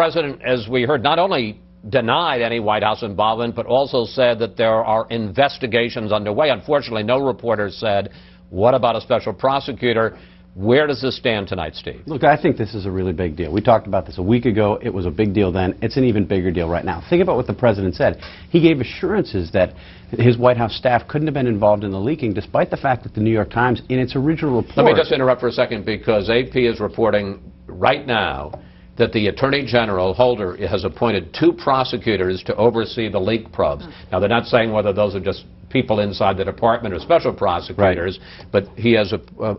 The president, as we heard, not only denied any White House involvement, but also said that there are investigations underway. Unfortunately, no reporter said, what about a special prosecutor? Where does this stand tonight, Steve? Look, I think this is a really big deal. We talked about this a week ago. It was a big deal then. It's an even bigger deal right now. Think about what the president said. He gave assurances that his White House staff couldn't have been involved in the leaking, despite the fact that the New York Times, in its original report... Let me just interrupt for a second, because AP is reporting right now that the Attorney General, Holder, has appointed 2 prosecutors to oversee the leak probes. Now, they're not saying whether those are just people inside the department or special prosecutors, but he has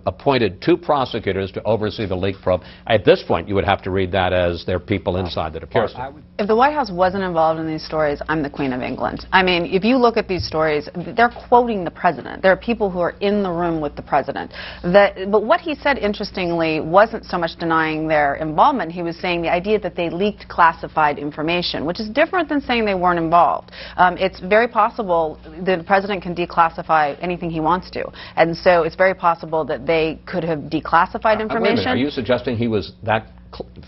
appointed 2 prosecutors to oversee the leak probe. At this point, you would have to read that as they're people inside the department. If the White House wasn't involved in these stories, I'm the Queen of England. I mean, if you look at these stories, they're quoting the president. There are people who are in the room with the president. But what he said, interestingly, wasn't so much denying their involvement. He was saying the idea that they leaked classified information, which is different than saying they weren't involved. It's very possible the president can declassify anything he wants to, and so it's very possible that they could have declassified information. Wait a minute. Are you suggesting he was that,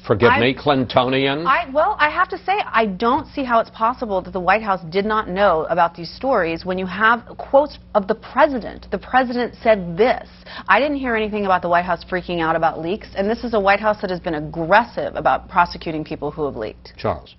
forgive me, Clintonian? Well, I have to say, I don't see how it's possible that the White House did not know about these stories when you have quotes of the president. The president said this. I didn't hear anything about the White House freaking out about leaks, and this is a White House that has been aggressive about prosecuting people who have leaked. Charles.